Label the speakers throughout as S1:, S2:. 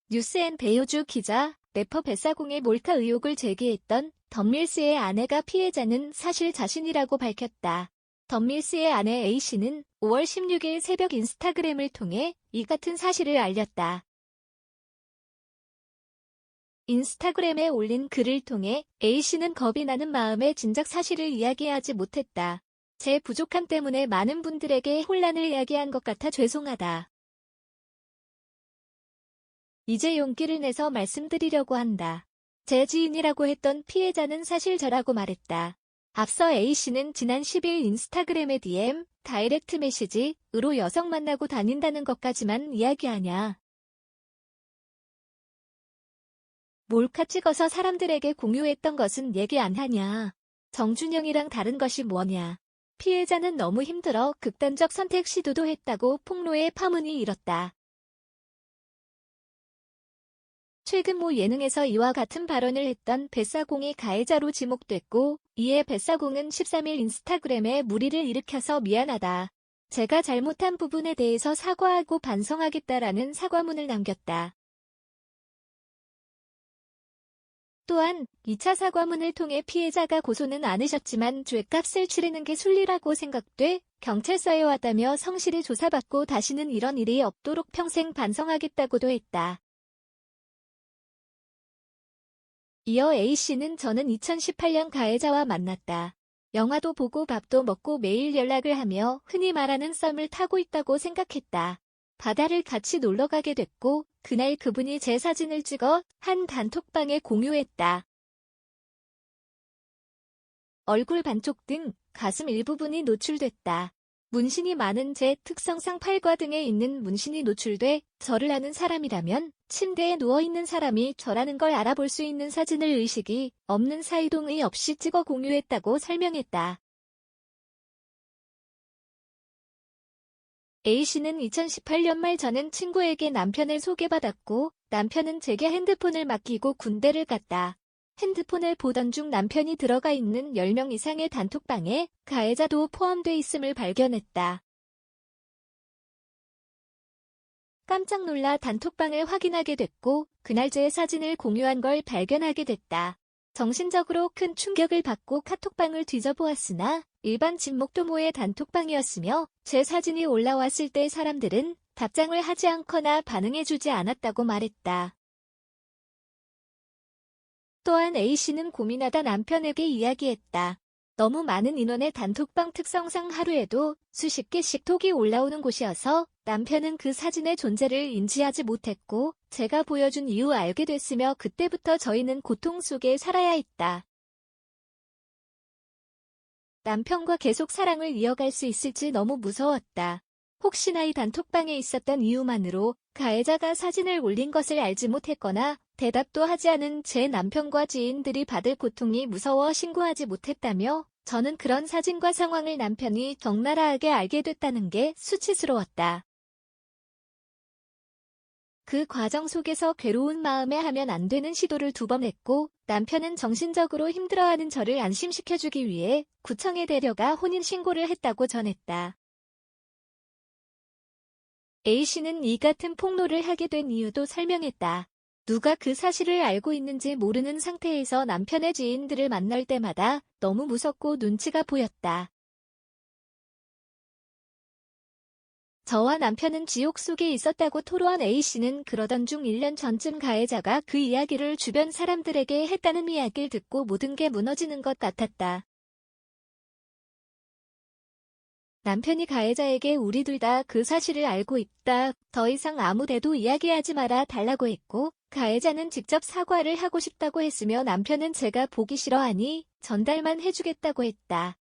S1: 뉴스앤베이오주 기자, 래퍼 뱃사공의 몰카 의혹을 제기했던 덤밀스의 아내가 피해자는 사실 자신이라고 밝혔다. 덤밀스의 아내 A씨는 5월 16일 새벽 인스타그램을 통해 이 같은 사실을 알렸다. 인스타그램에 올린 글을 통해 A씨는 겁이 나는 마음에 진작 사실을 이야기하지 못했다. 제 부족함 때문에 많은 분들에게 혼란을 야기한 것 같아 죄송하다. 이제 용기를 내서 말씀드리려고 한다. 제 지인이라고 했던 피해자는 사실 저라고 말했다. 앞서 A씨는 지난 10일 인스타그램에 DM, 다이렉트 메시지으로 여성 만나고 다닌다는 것까지만 이야기하냐. 몰카 찍어서 사람들에게 공유했던 것은 얘기 안 하냐. 정준영이랑 다른 것이 뭐냐. 피해자는 너무 힘들어 극단적 선택 시도도 했다고 폭로에 파문이 일었다. 최근 모 예능에서 이와 같은 발언을 했던 뱃사공이 가해자로 지목됐고, 이에 뱃사공은 13일 인스타그램에 물의를 일으켜서 미안하다. 제가 잘못한 부분에 대해서 사과하고 반성하겠다라는 사과문을 남겼다. 또한 2차 사과문을 통해 피해자가 고소는 않으셨지만 죗값을 치르는 게 순리라고 생각돼 경찰서에 왔다며 성실히 조사받고 다시는 이런 일이 없도록 평생 반성하겠다고도 했다. 이어 A씨는 저는 2018년 가해자와 만났다. 영화도 보고 밥도 먹고 매일 연락을 하며 흔히 말하는 썸을 타고 있다고 생각했다. 바다를 같이 놀러가게 됐고 그날 그분이 제 사진을 찍어 한 단톡방에 공유했다. 얼굴 반쪽 등 가슴 일부분이 노출됐다. 문신이 많은 제 특성상 팔과 등에 있는 문신이 노출돼 저를 아는 사람이라면 침대에 누워있는 사람이 저라는 걸 알아볼 수 있는 사진을 의식이 없는 사이동의 없이 찍어 공유했다고 설명했다. A씨는 2018년 말 저는 친구에게 남편을 소개받았고 남편은 제게 핸드폰을 맡기고 군대를 갔다. 핸드폰을 보던 중 남편이 들어가 있는 10명 이상의 단톡방에 가해자도 포함돼 있음을 발견했다. 깜짝 놀라 단톡방을 확인하게 됐고 그날 제 사진을 공유한 걸 발견하게 됐다. 정신적으로 큰 충격을 받고 카톡방을 뒤져보았으나 일반 진목도모의 단톡방이었으며 제 사진이 올라왔을 때 사람들은 답장을 하지 않거나 반응해주지 않았다고 말했다. 또한 A씨는 고민하다 남편에게 이야기했다. 너무 많은 인원의 단톡방 특성상 하루에도 수십 개씩 톡이 올라오는 곳이어서 남편은 그 사진의 존재를 인지하지 못했고 제가 보여준 이후 알게 됐으며 그때부터 저희는 고통 속에 살아야 했다. 남편과 계속 사랑을 이어갈 수 있을지 너무 무서웠다. 혹시나 이 단톡방에 있었던 이유만으로 가해자가 사진을 올린 것을 알지 못했거나 대답도 하지 않은 제 남편과 지인들이 받을 고통이 무서워 신고하지 못했다며 저는 그런 사진과 상황을 남편이 적나라하게 알게 됐다는 게 수치스러웠다. 그 과정 속에서 괴로운 마음에 하면 안 되는 시도를 2번 했고 남편은 정신적으로 힘들어하는 저를 안심시켜주기 위해 구청에 데려가 혼인신고를 했다고 전했다. A씨는 이 같은 폭로를 하게 된 이유도 설명했다. 누가 그 사실을 알고 있는지 모르는 상태에서 남편의 지인들을 만날 때마다 너무 무섭고 눈치가 보였다. 저와 남편은 지옥 속에 있었다고 토로한 A씨는 그러던 중 1년 전쯤 가해자가 그 이야기를 주변 사람들에게 했다는 이야기를 듣고 모든 게 무너지는 것 같았다. 남편이 가해자에게 우리 둘 다 그 사실을 알고 있다. 더 이상 아무데도 이야기하지 마라 달라고 했고 가해자는 직접 사과를 하고 싶다고 했으며 남편은 제가 보기 싫어하니 전달만 해주겠다고 했다.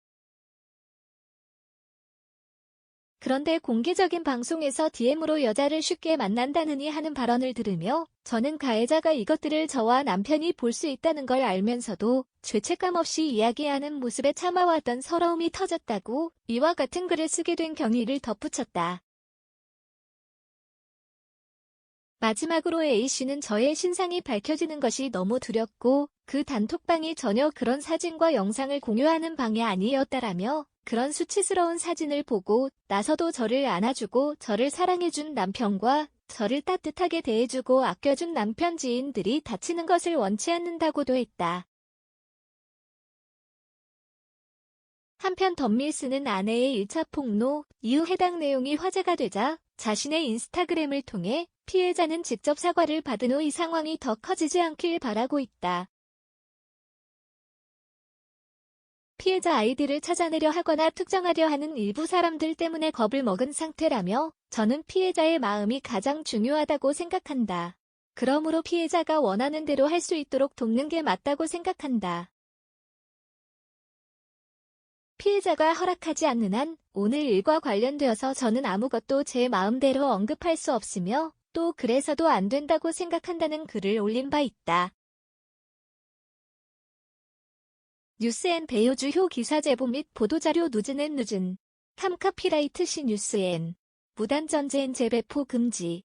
S1: 그런데 공개적인 방송에서 DM으로 여자를 쉽게 만난다느니 하는 발언을 들으며 저는 가해자가 이것들을 저와 남편이 볼 수 있다는 걸 알면서도 죄책감 없이 이야기하는 모습에 참아왔던 서러움이 터졌다고 이와 같은 글을 쓰게 된 경위를 덧붙였다. 마지막으로 A씨는 저의 신상이 밝혀지는 것이 너무 두렵고 그 단톡방이 전혀 그런 사진과 영상을 공유하는 방이 아니었다라며 그런 수치스러운 사진을 보고 나서도 저를 안아주고 저를 사랑해준 남편과 저를 따뜻하게 대해주고 아껴준 남편 지인들이 다치는 것을 원치 않는다고도 했다. 한편 덤밀스는 아내의 1차 폭로 이후 해당 내용이 화제가 되자 자신의 인스타그램을 통해 피해자는 직접 사과를 받은 후 이 상황이 더 커지지 않길 바라고 있다. 피해자 아이디를 찾아내려 하거나 특정하려 하는 일부 사람들 때문에 겁을 먹은 상태라며 저는 피해자의 마음이 가장 중요하다고 생각한다. 그러므로 피해자가 원하는 대로 할 수 있도록 돕는 게 맞다고 생각한다. 피해자가 허락하지 않는 한 오늘 일과 관련되어서 저는 아무것도 제 마음대로 언급할 수 없으며 또 그래서도 안 된다고 생각한다는 글을 올린 바 있다. 뉴스엔 배효주 기사 제보 및 보도자료 누진엔 누진. 캄카피라이트 시 뉴스엔. 무단전재엔 재배포 금지.